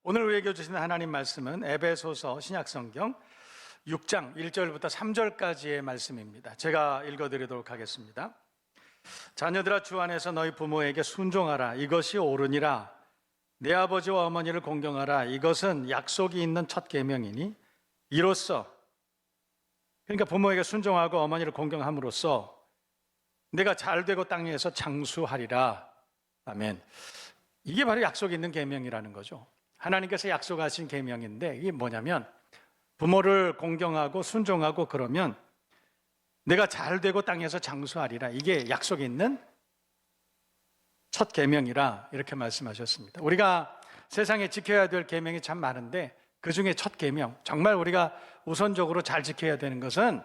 오늘 우리에게 주시는 하나님 말씀은 에베소서 신약성경 6장 1절부터 3절까지의 말씀입니다. 제가 읽어드리도록 하겠습니다. 자녀들아, 주 안에서 너희 부모에게 순종하라. 이것이 옳으니라. 내 아버지와 어머니를 공경하라. 이것은 약속이 있는 첫 계명이니 이로써, 그러니까 부모에게 순종하고 어머니를 공경함으로써 내가 잘되고 땅에서 장수하리라. 아멘. 이게 바로 약속이 있는 계명이라는 거죠. 하나님께서 약속하신 계명인데, 이게 뭐냐면 부모를 공경하고 순종하고 그러면 내가 잘되고 땅에서 장수하리라. 이게 약속이 있는 첫 계명이라 이렇게 말씀하셨습니다. 우리가 세상에 지켜야 될 계명이 참 많은데 그 중에 첫 계명, 정말 우리가 우선적으로 잘 지켜야 되는 것은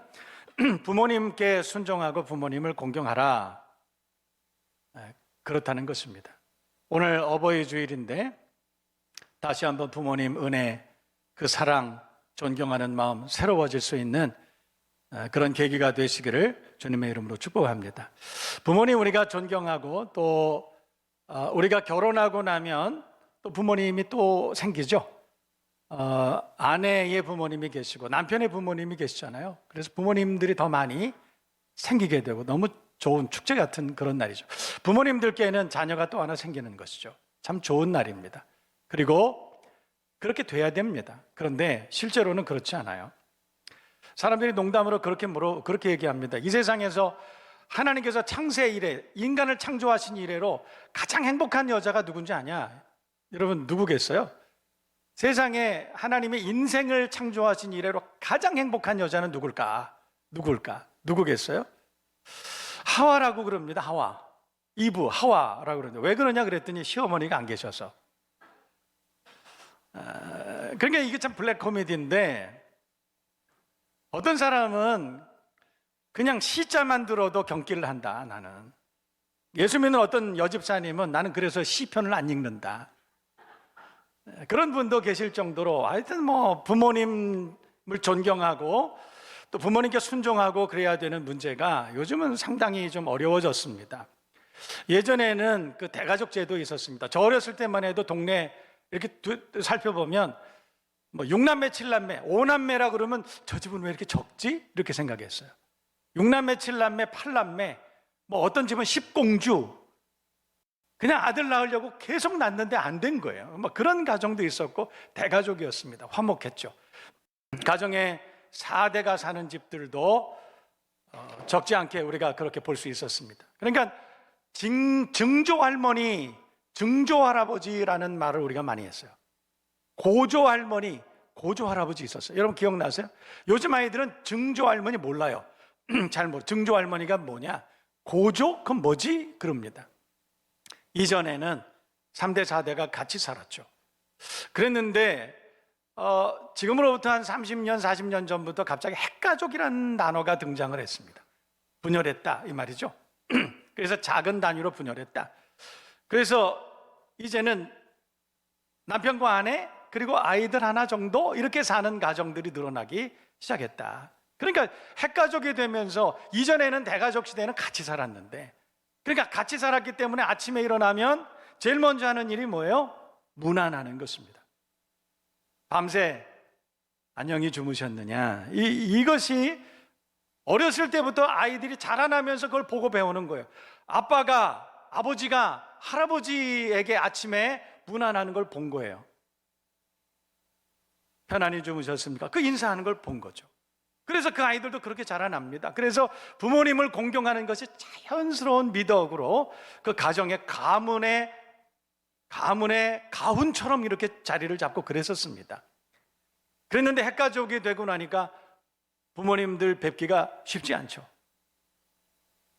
부모님께 순종하고 부모님을 공경하라, 그렇다는 것입니다. 오늘 어버이 주일인데 다시 한번 부모님 은혜, 그 사랑, 존경하는 마음 새로워질 수 있는 그런 계기가 되시기를 주님의 이름으로 축복합니다. 부모님 우리가 존경하고 또 우리가 결혼하고 나면 또 부모님이 또 생기죠. 아내의 부모님이 계시고 남편의 부모님이 계시잖아요. 그래서 부모님들이 더 많이 생기게 되고 너무 좋은 축제 같은 그런 날이죠. 부모님들께는 자녀가 또 하나 생기는 것이죠. 참 좋은 날입니다. 그리고 그렇게 돼야 됩니다. 그런데 실제로는 그렇지 않아요. 사람들이 농담으로 그렇게 얘기합니다. 이 세상에서 하나님께서 창세 이래, 인간을 창조하신 이래로 가장 행복한 여자가 누군지 아냐? 여러분 누구겠어요? 세상에 하나님의 인생을 창조하신 이래로 가장 행복한 여자는 누굴까? 누구겠어요? 하와라고 그럽니다. 하와. 이브 하와라고 그러는데 왜 그러냐 그랬더니 시어머니가 안 계셔서. 그러니까 이게 참 블랙 코미디인데, 어떤 사람은 그냥 시자만 들어도 경기를 한다. 나는 예수 믿는 어떤 여집사님은 나는 그래서 시편을 안 읽는다. 그런 분도 계실 정도로 하여튼 뭐 부모님을 존경하고 또 부모님께 순종하고 그래야 되는 문제가 요즘은 상당히 좀 어려워졌습니다. 예전에는 그 대가족 제도 있었습니다. 저 어렸을 때만 해도 동네 이렇게 살펴보면 뭐 6남매, 7남매, 5남매라 그러면 저 집은 왜 이렇게 적지? 이렇게 생각했어요. 6남매, 7남매, 8남매, 뭐 어떤 집은 10공주, 그냥 아들 낳으려고 계속 낳는데 안 된 거예요. 뭐 그런 가정도 있었고 대가족이었습니다. 화목했죠. 가정에 4대가 사는 집들도 적지 않게 우리가 그렇게 볼 수 있었습니다. 그러니까 증조할머니, 증조할아버지라는 말을 우리가 많이 했어요. 고조할머니, 고조할아버지 있었어요. 여러분 기억나세요? 요즘 아이들은 증조할머니 몰라요. 잘 모르죠. 증조할머니가 뭐냐? 고조? 그건 뭐지? 그럽니다. 이전에는 3대, 4대가 같이 살았죠. 그랬는데 지금으로부터 한 30년, 40년 전부터 갑자기 핵가족이라는 단어가 등장을 했습니다. 분열했다 이 말이죠. 그래서 작은 단위로 분열했다. 그래서 이제는 남편과 아내 그리고 아이들 하나 정도 이렇게 사는 가정들이 늘어나기 시작했다. 그러니까 핵가족이 되면서 이전에는 대가족 시대는 같이 살았는데, 그러니까 같이 살았기 때문에 아침에 일어나면 제일 먼저 하는 일이 뭐예요? 문안하는 것입니다. 밤새 안녕히 주무셨느냐, 이것이 어렸을 때부터 아이들이 자라나면서 그걸 보고 배우는 거예요. 아버지가 할아버지에게 아침에 문안하는 걸 본 거예요. 편안히 주무셨습니까? 그 인사하는 걸 본 거죠. 그래서 그 아이들도 그렇게 자라납니다. 그래서 부모님을 공경하는 것이 자연스러운 미덕으로 그 가정의 가훈처럼 이렇게 자리를 잡고 그랬었습니다. 그랬는데 핵가족이 되고 나니까 부모님들 뵙기가 쉽지 않죠.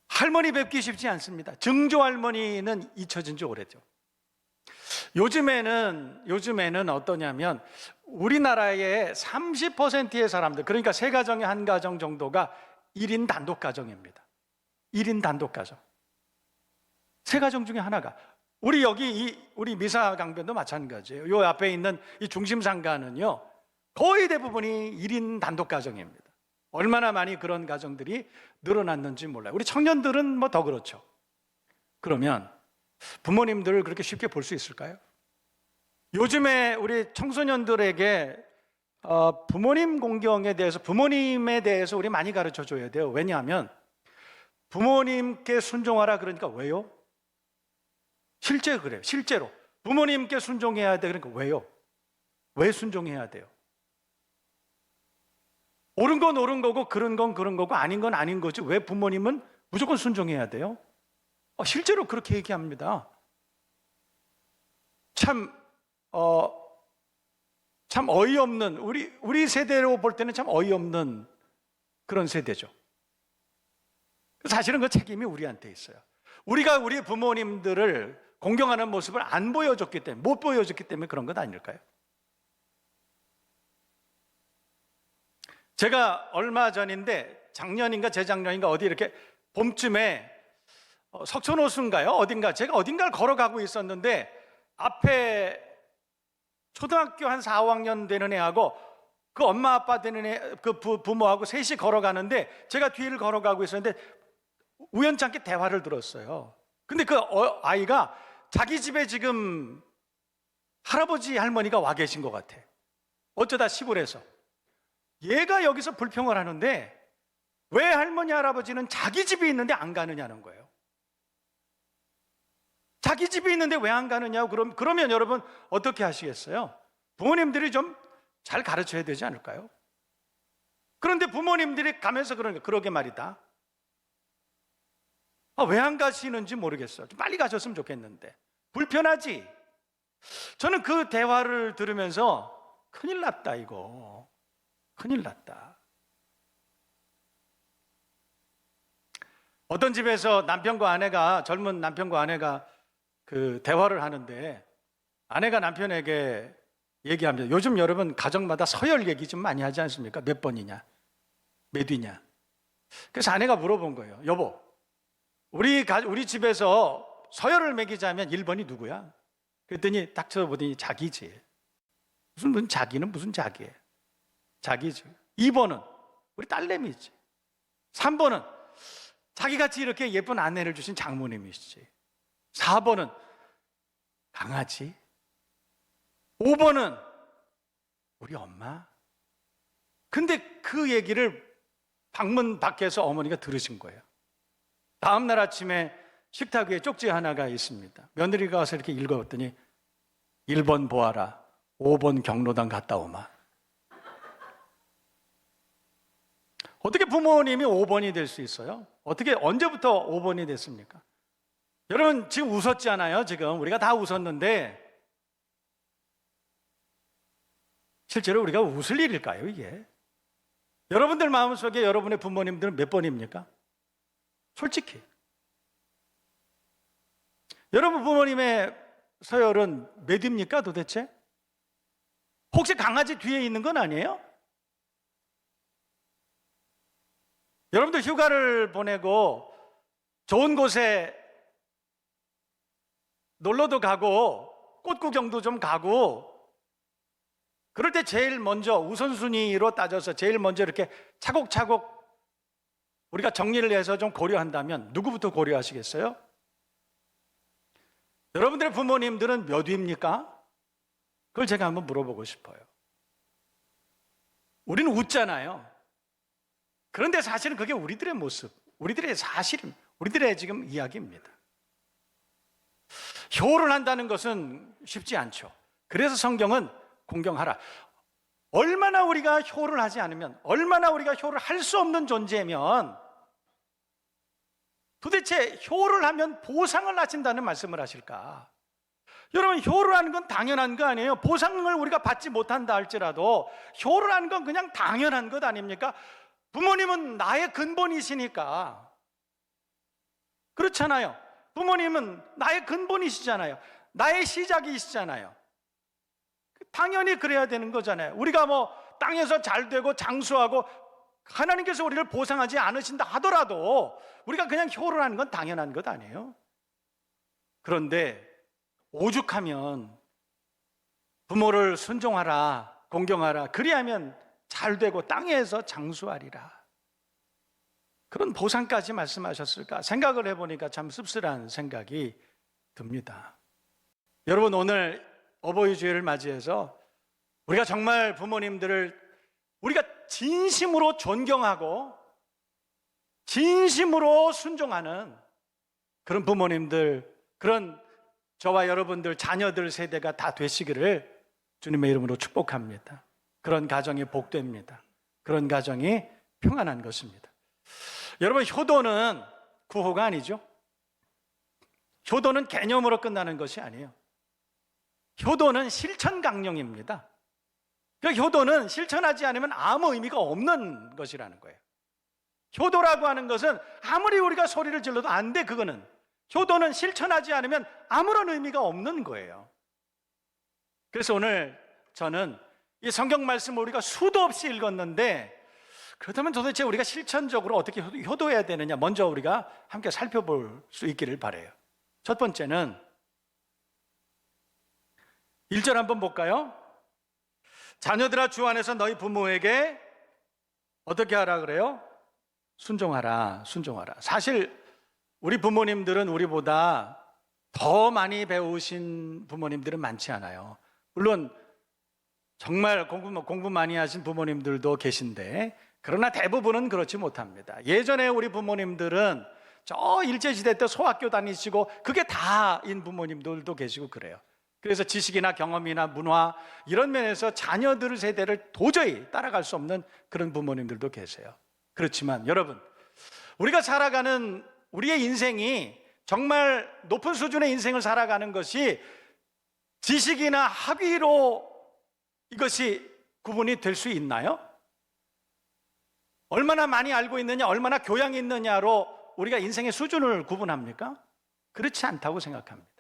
할머니 뵙기 쉽지 않습니다. 증조할머니는 잊혀진 지 오래죠. 요즘에는 어떠냐면 우리나라의 30%의 사람들, 그러니까 세 가정에 한 가정 정도가 1인 단독 가정입니다. 1인 단독 가정. 세 가정 중에 하나가, 우리 미사 강변도 마찬가지예요. 요 앞에 있는 이 중심 상가는요 거의 대부분이 1인 단독 가정입니다. 얼마나 많이 그런 가정들이 늘어났는지 몰라요. 우리 청년들은 뭐 더 그렇죠. 그러면 부모님들을 그렇게 쉽게 볼 수 있을까요? 요즘에 우리 청소년들에게 부모님 공경에 대해서, 부모님에 대해서 우리 많이 가르쳐 줘야 돼요. 왜냐하면 부모님께 순종하라 그러니까 왜요? 실제 그래요. 실제로 부모님께 순종해야 돼. 그러니까 왜요? 왜 순종해야 돼요? 옳은 건 옳은 거고 그런 건 그런 거고 아닌 건 아닌 거지 왜 부모님은 무조건 순종해야 돼요? 실제로 그렇게 얘기합니다. 참 어이없는, 우리 세대로 볼 때는 참 어이없는 그런 세대죠. 사실은 그 책임이 우리한테 있어요. 우리가 우리 부모님들을 공경하는 모습을 안 보여줬기 때문에, 못 보여줬기 때문에 그런 것 아닐까요? 제가 얼마 전인데, 작년인가 재작년인가 어디 이렇게 봄쯤에 석촌호수인가요? 어딘가, 제가 어딘가를 걸어가고 있었는데 앞에 초등학교 한 4, 5학년 되는 애하고 그 엄마 아빠 되는 애, 그 부모하고 셋이 걸어가는데 제가 뒤를 걸어가고 있었는데 우연찮게 대화를 들었어요. 근데 그 아이가 자기 집에 지금 할아버지 할머니가 와 계신 것 같아. 어쩌다 시골에서. 얘가 여기서 불평을 하는데 왜 할머니 할아버지는 자기 집에 있는데 안 가느냐는 거예요. 자기 집에 있는데 왜 안 가느냐고. 그러면 여러분 어떻게 하시겠어요? 부모님들이 좀 잘 가르쳐야 되지 않을까요? 그런데 부모님들이 가면서 그러게 말이다. 왜 안 가시는지 모르겠어요. 좀 빨리 가셨으면 좋겠는데. 불편하지? 저는 그 대화를 들으면서 큰일 났다 이거. 큰일 났다. 어떤 집에서 젊은 남편과 아내가 그 대화를 하는데 아내가 남편에게 얘기합니다. 요즘 여러분 가정마다 서열 얘기 좀 많이 하지 않습니까? 몇 번이냐? 몇 위냐? 그래서 아내가 물어본 거예요. 여보, 우리 집에서 서열을 매기자면 1번이 누구야? 그랬더니 딱 쳐다보더니 자기지. 무슨 자기는 무슨 자기예요? 자기지. 2번은 우리 딸내미지. 3번은 자기같이 이렇게 예쁜 아내를 주신 장모님이시지. 4번은 강아지. 5번은 우리 엄마. 근데 그 얘기를 방문 밖에서 어머니가 들으신 거예요. 다음 날 아침에 식탁 위에 쪽지 하나가 있습니다. 며느리가 와서 이렇게 읽어봤더니 1번 보아라, 5번 경로당 갔다 오마. 어떻게 부모님이 5번이 될 수 있어요? 언제부터 5번이 됐습니까? 여러분 지금 웃었잖아요. 지금 우리가 다 웃었는데 실제로 우리가 웃을 일일까요 이게? 여러분들 마음속에 여러분의 부모님들은 몇 번입니까? 솔직히 여러분 부모님의 서열은 몇입니까 도대체? 혹시 강아지 뒤에 있는 건 아니에요? 여러분들 휴가를 보내고 좋은 곳에 놀러도 가고 꽃 구경도 좀 가고 그럴 때 제일 먼저 우선순위로 따져서 제일 먼저 이렇게 차곡차곡 우리가 정리를 해서 좀 고려한다면 누구부터 고려하시겠어요? 여러분들의 부모님들은 몇 위입니까? 그걸 제가 한번 물어보고 싶어요. 우리는 웃잖아요. 그런데 사실은 그게 우리들의 모습, 우리들의 사실, 우리들의 지금 이야기입니다. 효를 한다는 것은 쉽지 않죠. 그래서 성경은 공경하라. 얼마나 우리가 효를 하지 않으면, 얼마나 우리가 효를 할 수 없는 존재면 도대체 효를 하면 보상을 하신다는 말씀을 하실까? 여러분 효를 하는 건 당연한 거 아니에요? 보상을 우리가 받지 못한다 할지라도 효를 하는 건 그냥 당연한 것 아닙니까? 부모님은 나의 근본이시니까. 그렇잖아요. 부모님은 나의 근본이시잖아요. 나의 시작이시잖아요. 당연히 그래야 되는 거잖아요. 우리가 땅에서 잘 되고 장수하고 하나님께서 우리를 보상하지 않으신다 하더라도 우리가 그냥 효를 하는 건 당연한 것 아니에요? 그런데 오죽하면 부모를 순종하라, 공경하라, 그리하면 잘 되고 땅에서 장수하리라, 그런 보상까지 말씀하셨을까 생각을 해보니까 참 씁쓸한 생각이 듭니다. 여러분 오늘 어버이 주일을 맞이해서 우리가 정말 부모님들을 우리가 진심으로 존경하고 진심으로 순종하는 그런 부모님들, 그런 저와 여러분들 자녀들 세대가 다 되시기를 주님의 이름으로 축복합니다. 그런 가정이 복됩니다. 그런 가정이 평안한 것입니다. 여러분, 효도는 구호가 아니죠. 효도는 개념으로 끝나는 것이 아니에요. 효도는 실천 강령입니다. 그러니까 효도는 실천하지 않으면 아무 의미가 없는 것이라는 거예요. 효도라고 하는 것은 아무리 우리가 소리를 질러도 안 돼. 그거는 효도는 실천하지 않으면 아무런 의미가 없는 거예요. 그래서 오늘 저는 이 성경 말씀을 우리가 수도 없이 읽었는데, 그렇다면 도대체 우리가 실천적으로 어떻게 효도해야 되느냐, 먼저 우리가 함께 살펴볼 수 있기를 바라요. 첫 번째는 1절 한번 볼까요? 자녀들아, 주 안에서 너희 부모에게 어떻게 하라 그래요? 순종하라, 순종하라. 사실 우리 부모님들은 우리보다 더 많이 배우신 부모님들은 많지 않아요. 물론 정말 공부 많이 하신 부모님들도 계신데, 그러나 대부분은 그렇지 못합니다. 예전에 우리 부모님들은 저 일제시대 때 소학교 다니시고 그게 다인 부모님들도 계시고 그래요. 그래서 지식이나 경험이나 문화 이런 면에서 자녀들 세대를 도저히 따라갈 수 없는 그런 부모님들도 계세요. 그렇지만 여러분, 우리가 살아가는 우리의 인생이 정말 높은 수준의 인생을 살아가는 것이 지식이나 학위로 이것이 구분이 될 수 있나요? 얼마나 많이 알고 있느냐, 얼마나 교양이 있느냐로 우리가 인생의 수준을 구분합니까? 그렇지 않다고 생각합니다.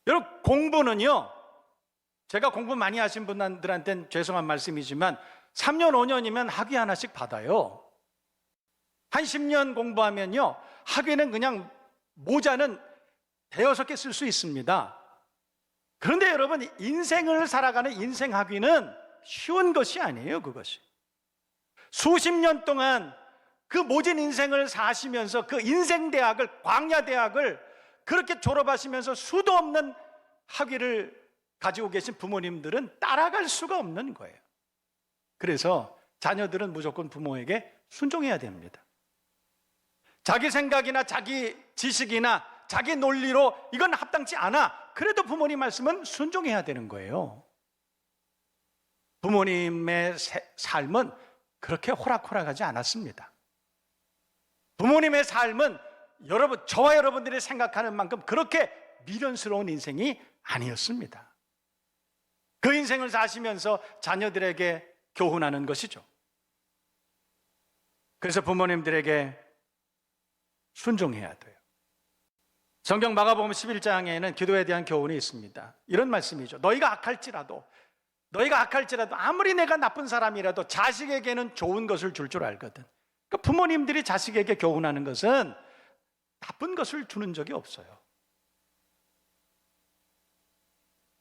여러분, 공부는요, 제가 공부 많이 하신 분들한테는 죄송한 말씀이지만 3년, 5년이면 학위 하나씩 받아요. 한 10년 공부하면요, 학위는 그냥 모자는 대여섯 개 쓸 수 있습니다. 그런데 여러분, 인생을 살아가는 인생 학위는 쉬운 것이 아니에요. 그것이 수십 년 동안 그 모진 인생을 사시면서 그 인생 대학을, 광야 대학을 그렇게 졸업하시면서 수도 없는 학위를 가지고 계신 부모님들은 따라갈 수가 없는 거예요. 그래서 자녀들은 무조건 부모에게 순종해야 됩니다. 자기 생각이나 자기 지식이나 자기 논리로 이건 합당치 않아, 그래도 부모님 말씀은 순종해야 되는 거예요. 부모님의 삶은 그렇게 호락호락하지 않았습니다. 부모님의 삶은 여러분, 저와 여러분들이 생각하는 만큼 그렇게 미련스러운 인생이 아니었습니다. 그 인생을 사시면서 자녀들에게 교훈하는 것이죠. 그래서 부모님들에게 순종해야 돼요. 성경 마가복음 11장에는 기도에 대한 교훈이 있습니다. 이런 말씀이죠. 너희가 악할지라도 아무리 내가 나쁜 사람이라도 자식에게는 좋은 것을 줄 줄 알거든. 그러니까 부모님들이 자식에게 교훈하는 것은 나쁜 것을 주는 적이 없어요.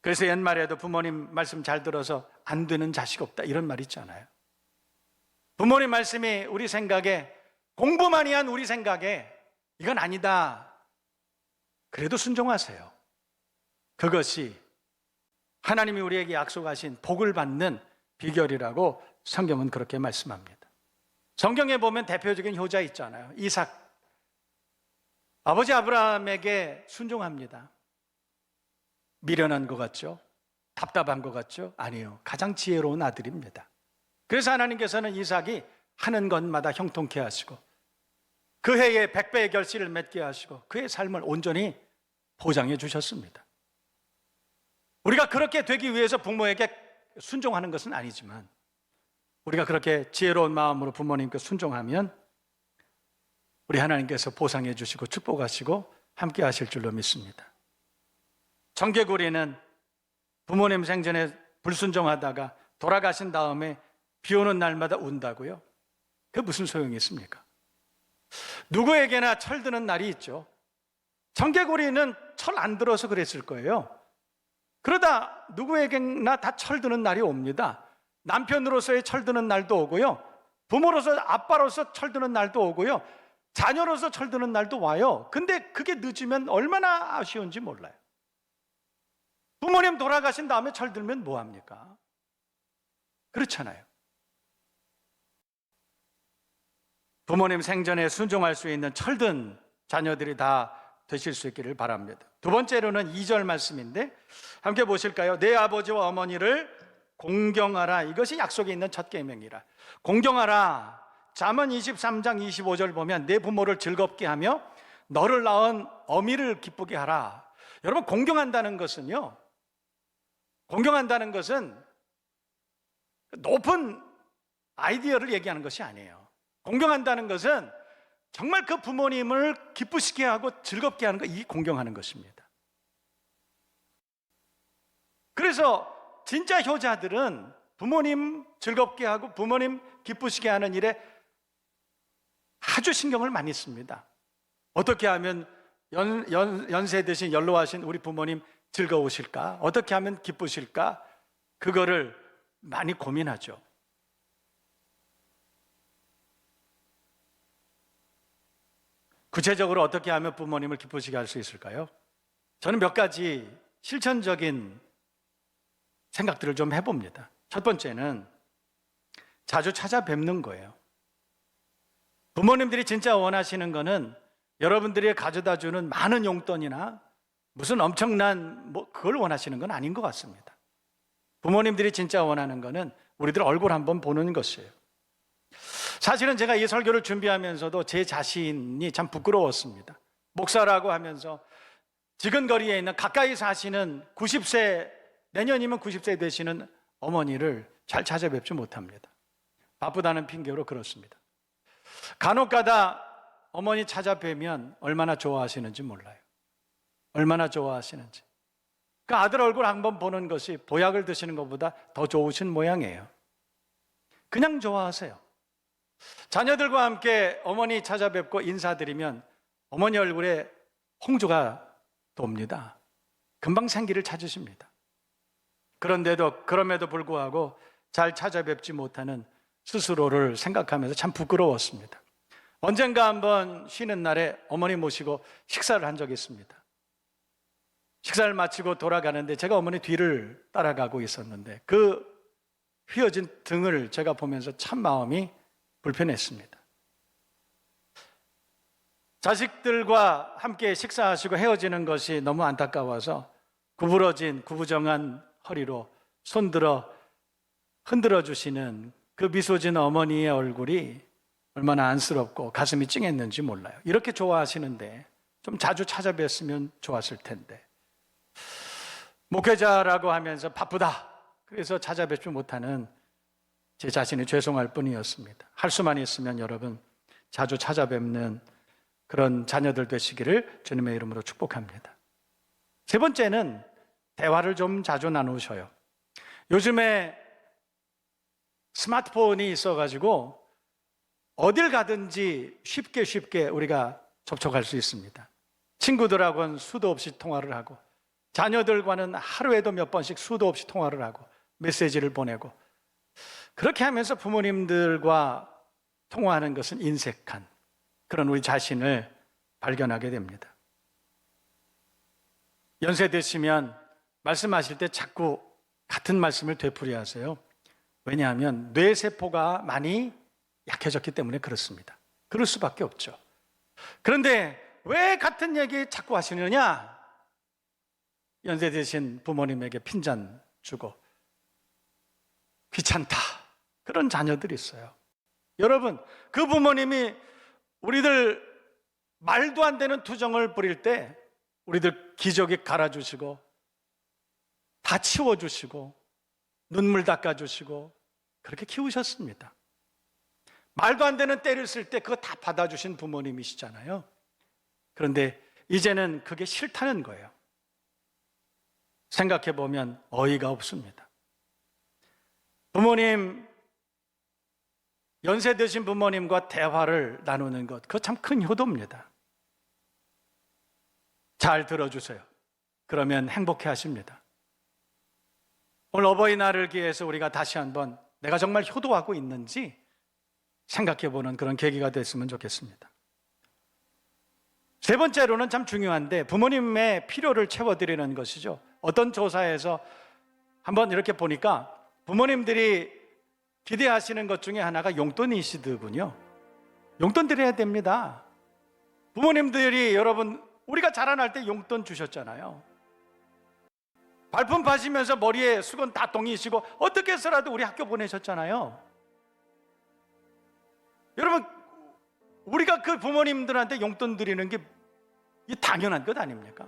그래서 옛말에도 부모님 말씀 잘 들어서 안 되는 자식 없다, 이런 말 있잖아요. 부모님 말씀이 우리 생각에, 공부 많이 한 우리 생각에 이건 아니다, 그래도 순종하세요. 그것이 하나님이 우리에게 약속하신 복을 받는 비결이라고 성경은 그렇게 말씀합니다. 성경에 보면 대표적인 효자 있잖아요. 이삭. 아버지 아브라함에게 순종합니다. 미련한 것 같죠? 답답한 것 같죠? 아니요, 가장 지혜로운 아들입니다. 그래서 하나님께서는 이삭이 하는 것마다 형통케 하시고 그 해에 100배의 결실을 맺게 하시고 그의 삶을 온전히 보장해 주셨습니다. 우리가 그렇게 되기 위해서 부모에게 순종하는 것은 아니지만, 우리가 그렇게 지혜로운 마음으로 부모님께 순종하면 우리 하나님께서 보상해 주시고 축복하시고 함께 하실 줄로 믿습니다. 청개구리는 부모님 생전에 불순종하다가 돌아가신 다음에 비 오는 날마다 운다고요? 그게 무슨 소용이 있습니까? 누구에게나 철드는 날이 있죠. 청개구리는 철 안 들어서 그랬을 거예요. 그러다 누구에게나 다 철드는 날이 옵니다. 남편으로서의 철드는 날도 오고요, 부모로서, 아빠로서 철드는 날도 오고요, 자녀로서 철드는 날도 와요. 근데 그게 늦으면 얼마나 아쉬운지 몰라요. 부모님 돌아가신 다음에 철들면 뭐 합니까? 그렇잖아요. 부모님 생전에 순종할 수 있는 철든 자녀들이 다 되실 수 있기를 바랍니다. 두 번째로는 2절 말씀인데 함께 보실까요? 내 아버지와 어머니를 공경하라. 이것이 약속에 있는 첫 계명이라. 공경하라. 잠언 23장 25절 보면 내 부모를 즐겁게 하며 너를 낳은 어미를 기쁘게 하라. 여러분, 공경한다는 것은요, 공경한다는 것은 높은 아이디어를 얘기하는 것이 아니에요. 공경한다는 것은 정말 그 부모님을 기쁘시게 하고 즐겁게 하는 것, 이 공경하는 것입니다. 그래서 진짜 효자들은 부모님 즐겁게 하고 부모님 기쁘시게 하는 일에 아주 신경을 많이 씁니다. 어떻게 하면 연세 드신 연로하신 우리 부모님 즐거우실까? 어떻게 하면 기쁘실까? 그거를 많이 고민하죠. 구체적으로 어떻게 하면 부모님을 기쁘시게 할 수 있을까요? 저는 몇 가지 실천적인 생각들을 좀 해봅니다. 첫 번째는 자주 찾아뵙는 거예요. 부모님들이 진짜 원하시는 거는 여러분들이 가져다 주는 많은 용돈이나 무슨 엄청난 그걸 원하시는 건 아닌 것 같습니다. 부모님들이 진짜 원하는 거는 우리들 얼굴 한번 보는 것이에요. 사실은 제가 이 설교를 준비하면서도 제 자신이 참 부끄러웠습니다. 목사라고 하면서 지근거리에 있는 가까이 사시는 90세, 내년이면 90세 되시는 어머니를 잘 찾아뵙지 못합니다. 바쁘다는 핑계로 그렇습니다. 간혹가다 어머니 찾아뵈면 얼마나 좋아하시는지 몰라요. 얼마나 좋아하시는지. 그 아들 얼굴 한번 보는 것이 보약을 드시는 것보다 더 좋으신 모양이에요. 그냥 좋아하세요. 자녀들과 함께 어머니 찾아뵙고 인사드리면 어머니 얼굴에 홍조가 돕니다. 금방 생기를 찾으십니다. 그럼에도 불구하고 잘 찾아뵙지 못하는 스스로를 생각하면서 참 부끄러웠습니다. 언젠가 한번 쉬는 날에 어머니 모시고 식사를 한 적이 있습니다. 식사를 마치고 돌아가는데 제가 어머니 뒤를 따라가고 있었는데 그 휘어진 등을 제가 보면서 참 마음이 불편했습니다. 자식들과 함께 식사하시고 헤어지는 것이 너무 안타까워서 구부러진 허리로 손들어 흔들어 주시는 그 미소진 어머니의 얼굴이 얼마나 안쓰럽고 가슴이 찡했는지 몰라요. 이렇게 좋아하시는데 좀 자주 찾아뵀으면 좋았을 텐데. 목회자라고 하면서 바쁘다. 그래서 찾아뵙지 못하는 제 자신이 죄송할 뿐이었습니다. 할 수만 있으면 여러분 자주 찾아뵙는 그런 자녀들 되시기를 주님의 이름으로 축복합니다. 세 번째는 대화를 좀 자주 나누셔요. 요즘에 스마트폰이 있어가지고 어딜 가든지 쉽게 우리가 접촉할 수 있습니다. 친구들하고는 수도 없이 통화를 하고 자녀들과는 하루에도 몇 번씩 수도 없이 통화를 하고 메시지를 보내고 그렇게 하면서 부모님들과 통화하는 것은 인색한 그런 우리 자신을 발견하게 됩니다. 연세 드시면 말씀하실 때 자꾸 같은 말씀을 되풀이하세요. 왜냐하면 뇌세포가 많이 약해졌기 때문에 그렇습니다. 그럴 수밖에 없죠. 그런데 왜 같은 얘기 자꾸 하시느냐? 연세 드신 부모님에게 핀잔 주고 귀찮다. 그런 자녀들이 있어요. 여러분, 그 부모님이 우리들 말도 안 되는 투정을 부릴 때 우리들 기저귀 갈아주시고 다 치워주시고 눈물 닦아주시고 그렇게 키우셨습니다. 말도 안 되는 때를 쓸 때 그거 다 받아주신 부모님이시잖아요. 그런데 이제는 그게 싫다는 거예요. 생각해보면 어이가 없습니다. 부모님, 연세 드신 부모님과 대화를 나누는 것, 그거 참 큰 효도입니다. 잘 들어주세요. 그러면 행복해 하십니다. 오늘 어버이날을 기해서 우리가 다시 한번 내가 정말 효도하고 있는지 생각해보는 그런 계기가 됐으면 좋겠습니다. 세 번째로는 참 중요한데 부모님의 필요를 채워드리는 것이죠. 어떤 조사에서 한번 이렇게 보니까 부모님들이 기대하시는 것 중에 하나가 용돈이시더군요. 용돈 드려야 됩니다. 부모님들이 여러분 우리가 자라날 때 용돈 주셨잖아요. 발품 파시면서 머리에 수건 다 동이시고 어떻게 해서라도 우리 학교 보내셨잖아요. 여러분 우리가 그 부모님들한테 용돈 드리는 게 당연한 것 아닙니까?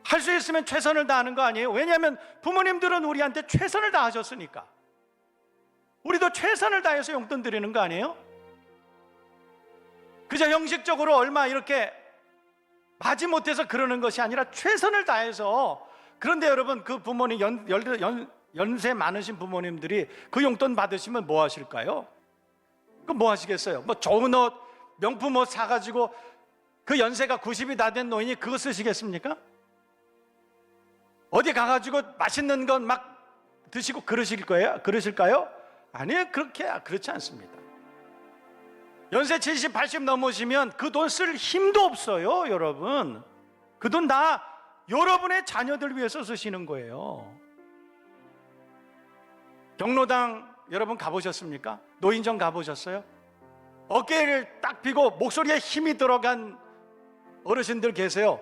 할 수 있으면 최선을 다하는 거 아니에요? 왜냐하면 부모님들은 우리한테 최선을 다하셨으니까. 우리도 최선을 다해서 용돈 드리는 거 아니에요? 그저 형식적으로 얼마 이렇게 마지못해서 그러는 것이 아니라 최선을 다해서. 그런데 여러분 그 부모님 연세 많으신 부모님들이 그 용돈 받으시면 뭐 하실까요? 그럼 뭐 하시겠어요? 뭐 좋은 옷, 명품 옷 사가지고 그 연세가 90이 다 된 노인이 그거 쓰시겠습니까? 어디 가가지고 맛있는 건 막 드시고 그러실까요? 아니에요. 그렇지 않습니다. 연세 70, 80 넘으시면 그 돈 쓸 힘도 없어요, 여러분. 그 돈 다 여러분의 자녀들 위해서 쓰시는 거예요. 경로당 여러분 가보셨습니까? 노인정 가보셨어요? 어깨를 딱 펴고 목소리에 힘이 들어간 어르신들 계세요.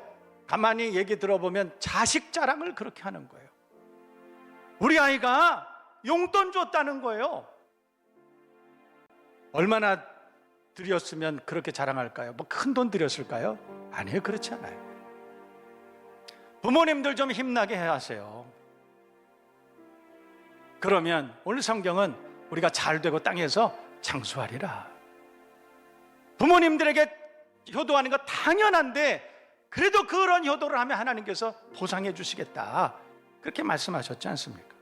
가만히 얘기 들어보면 자식 자랑을 그렇게 하는 거예요. 우리 아이가 용돈 줬다는 거예요. 얼마나 드렸으면 그렇게 자랑할까요? 뭐 큰 돈 드렸을까요? 아니에요. 그렇지 않아요. 부모님들 좀 힘나게 하세요. 그러면 오늘 성경은 우리가 잘 되고 땅에서 장수하리라. 부모님들에게 효도하는 거 당연한데 그래도 그런 효도를 하면 하나님께서 보상해 주시겠다. 그렇게 말씀하셨지 않습니까?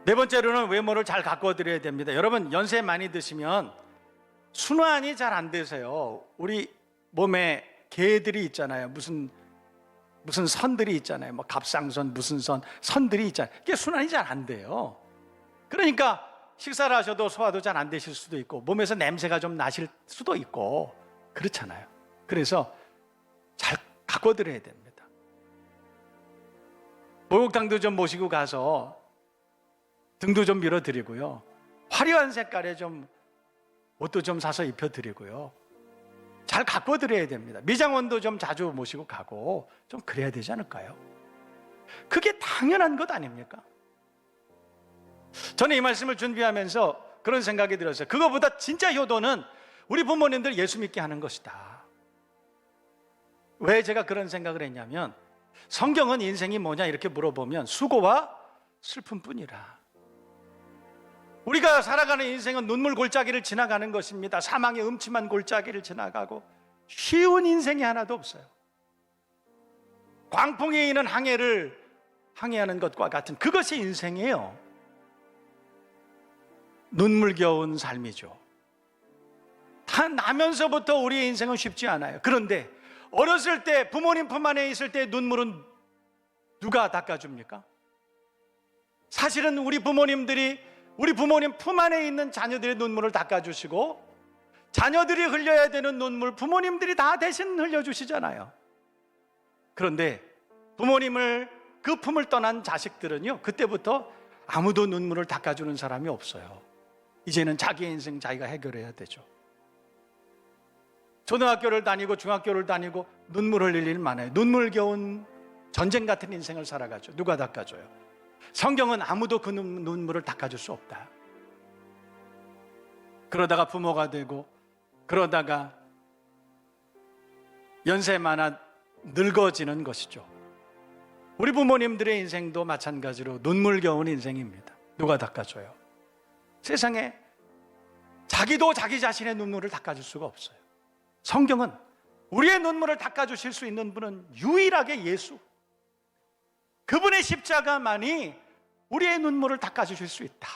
네 번째로는 외모를 잘 가꿔드려야 됩니다. 여러분 연세 많이 드시면 순환이 잘 안 되세요. 우리 몸에 개들이 있잖아요. 무슨 선들이 있잖아요. 뭐 갑상선 무슨 선들이 있잖아요. 이게 순환이 잘 안 돼요. 그러니까 식사를 하셔도 소화도 잘 안 되실 수도 있고 몸에서 냄새가 좀 나실 수도 있고 그렇잖아요. 그래서 잘 가꿔드려야 됩니다. 목욕탕도 좀 모시고 가서 등도 좀 밀어드리고요. 화려한 색깔의 좀 옷도 좀 사서 입혀드리고요. 잘 가꿔드려야 됩니다. 미장원도 좀 자주 모시고 가고 좀 그래야 되지 않을까요? 그게 당연한 것 아닙니까? 저는 이 말씀을 준비하면서 그런 생각이 들었어요. 그거보다 진짜 효도는 우리 부모님들 예수 믿게 하는 것이다. 왜 제가 그런 생각을 했냐면 성경은 인생이 뭐냐 이렇게 물어보면 수고와 슬픔뿐이라. 우리가 살아가는 인생은 눈물 골짜기를 지나가는 것입니다. 사망의 음침한 골짜기를 지나가고 쉬운 인생이 하나도 없어요. 광풍에 있는 항해를 항해하는 것과 같은 그것이 인생이에요. 눈물겨운 삶이죠. 다 나면서부터 우리의 인생은 쉽지 않아요. 그런데 어렸을 때 부모님 품 안에 있을 때 눈물은 누가 닦아줍니까? 사실은 우리 부모님들이 우리 부모님 품 안에 있는 자녀들의 눈물을 닦아주시고 자녀들이 흘려야 되는 눈물 부모님들이 다 대신 흘려주시잖아요. 그런데 부모님을 그 품을 떠난 자식들은요 그때부터 아무도 눈물을 닦아주는 사람이 없어요. 이제는 자기의 인생 자기가 해결해야 되죠. 초등학교를 다니고 중학교를 다니고 눈물 흘릴 일 많아요. 눈물겨운 전쟁 같은 인생을 살아가죠. 누가 닦아줘요? 성경은 아무도 그 눈물을 닦아줄 수 없다. 그러다가 부모가 되고 그러다가 연세 많아 늙어지는 것이죠. 우리 부모님들의 인생도 마찬가지로 눈물겨운 인생입니다. 누가 닦아줘요? 세상에 자기도 자기 자신의 눈물을 닦아줄 수가 없어요. 성경은 우리의 눈물을 닦아주실 수 있는 분은 유일하게 예수, 그분의 십자가만이 우리의 눈물을 닦아주실 수 있다.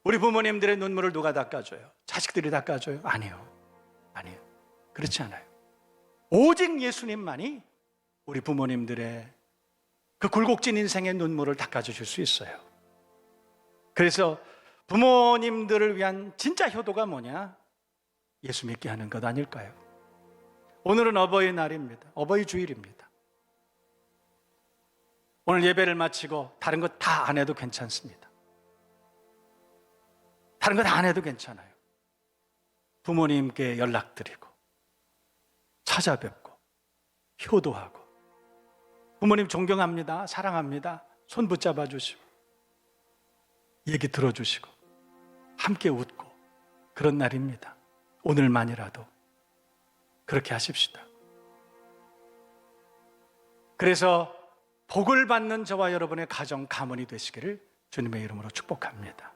우리 부모님들의 눈물을 누가 닦아줘요? 자식들이 닦아줘요? 아니요. 그렇지 않아요. 오직 예수님만이 우리 부모님들의 그 굴곡진 인생의 눈물을 닦아주실 수 있어요. 그래서 부모님들을 위한 진짜 효도가 뭐냐? 예수 믿게 하는 것 아닐까요? 오늘은 어버이날입니다. 어버이 주일입니다. 오늘 예배를 마치고 다른 것 다 안 해도 괜찮습니다. 다른 것 다 안 해도 괜찮아요. 부모님께 연락드리고 찾아뵙고 효도하고 부모님 존경합니다. 사랑합니다. 손 붙잡아 주시고 얘기 들어주시고 함께 웃고 그런 날입니다. 오늘만이라도 그렇게 하십시다. 그래서 복을 받는 저와 여러분의 가정 가문이 되시기를 주님의 이름으로 축복합니다.